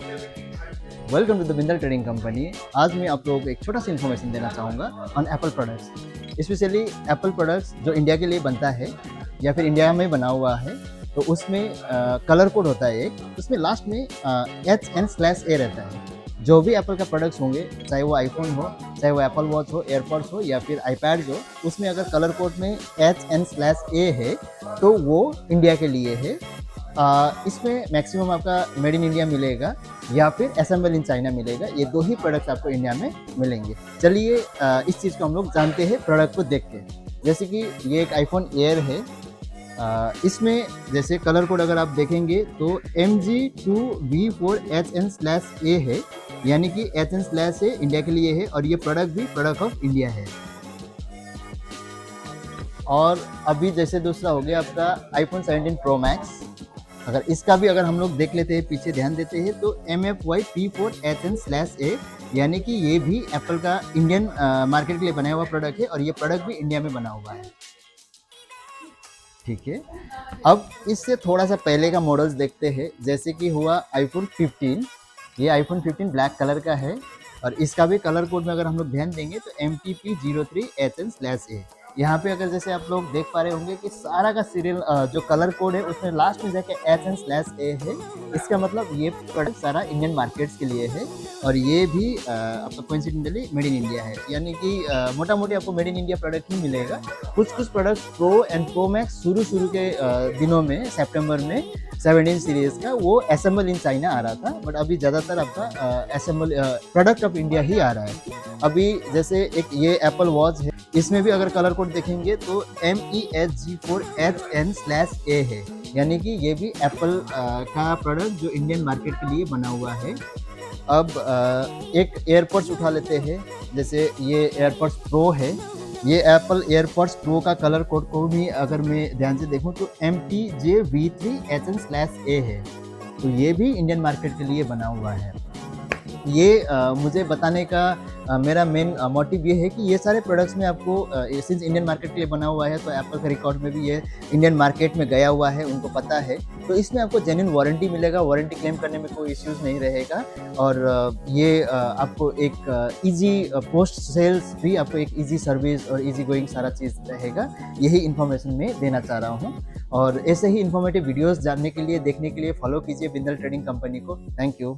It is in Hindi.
Welcome to the Bindal trading company. आज मैं आप लोगों को एक छोटा सा इन्फॉर्मेशन देना चाहूँगा on Apple products, specially Apple products जो इंडिया के लिए बनता है या फिर इंडिया में बना हुआ है। तो उसमें कलर कोड होता है एक, उसमें लास्ट में HN/A रहता है। जो भी एप्पल का प्रोडक्ट्स होंगे, चाहे वो आईफोन हो, चाहे वो एप्पल वॉच हो, एयरपॉड्स हो या फिर आईपैड हो, उसमें अगर कलर कोड में HN/A है तो वो इंडिया के लिए है। इसमें मैक्सिमम आपका मेड इन इंडिया मिलेगा या फिर असेंबल इन चाइना मिलेगा। ये दो ही प्रोडक्ट्स आपको इंडिया में मिलेंगे। चलिए इस चीज़ को हम लोग जानते हैं प्रोडक्ट को देख के। जैसे कि ये एक आईफोन एयर है। इसमें जैसे कलर कोड अगर आप देखेंगे तो MG2V4HN/A है, यानी कि HN/A इंडिया के लिए है और ये प्रोडक्ट भी प्रोडक्ट ऑफ इंडिया है। और अभी जैसे दूसरा हो गया आपका आईफोन 17 प्रो मैक्स। अगर इसका भी अगर हम लोग देख लेते हैं, पीछे ध्यान देते हैं तो MFY-P4HN/A, यानी कि ये भी एप्पल का इंडियन मार्केट के लिए बनाया हुआ प्रोडक्ट है और ये प्रोडक्ट भी इंडिया में बना हुआ है। ठीक है, अब इससे थोड़ा सा पहले का मॉडल्स देखते हैं। जैसे कि हुआ आईफोन 15। ये आईफोन 15 ब्लैक कलर का है और इसका भी कलर कोड में अगर हम लोग ध्यान देंगे तो MTP03HN/A। यहाँ पे अगर जैसे आप लोग देख पा रहे होंगे कि सारा का सीरियल जो कलर कोड है उसमें लास्ट में जाके HN/A है। इसका मतलब ये प्रोडक्ट सारा इंडियन मार्केट्स के लिए है और ये भी आपका कोइंसिडेंटली मेड इन इंडिया है, यानी कि मोटा मोटी आपको मेड इन इंडिया प्रोडक्ट ही मिलेगा। कुछ products pro and pro max शुरू के दिनों में, सितंबर में 17 सीरीज का वो असेंबल इन चाइना आ रहा था, बट अभी ज़्यादातर आपका असेंबल प्रोडक्ट ऑफ इंडिया ही आ रहा है। अभी जैसे एक ये एप्पल वॉच है, इसमें भी अगर कलर कोड देखेंगे तो MEHG4HN/A है, यानी कि ये भी एप्पल का प्रोडक्ट जो इंडियन मार्केट के लिए बना हुआ है। अब एक एयरपॉड्स उठा लेते हैं। जैसे ये एयरपॉड्स प्रो है, ये एप्पल एयरपॉड्स प्रो का कलर कोड को भी अगर मैं ध्यान से देखूं तो MTJV3HN/A है, तो ये भी इंडियन मार्केट के लिए बना हुआ है। ये मुझे बताने का मेरा मेन मोटिव ये है कि ये सारे प्रोडक्ट्स में आपको सिंस इंडियन मार्केट के लिए बना हुआ है तो एप्पल के रिकॉर्ड में भी ये इंडियन मार्केट में गया हुआ है, उनको पता है। तो इसमें आपको जेन्युइन वारंटी मिलेगा, वारंटी क्लेम करने में कोई इश्यूज़ नहीं रहेगा और ये आपको एक ईजी पोस्ट सेल्स भी, आपको एक ईजी सर्विस और ईजी गोइंग सारा चीज़ रहेगा। यही इन्फॉर्मेशन मैं देना चाह रहा हूँ और ऐसे ही इन्फॉर्मेटिव वीडियोज़ जानने के लिए, देखने के लिए फॉलो कीजिए बिंदल ट्रेडिंग कंपनी को। Thank you.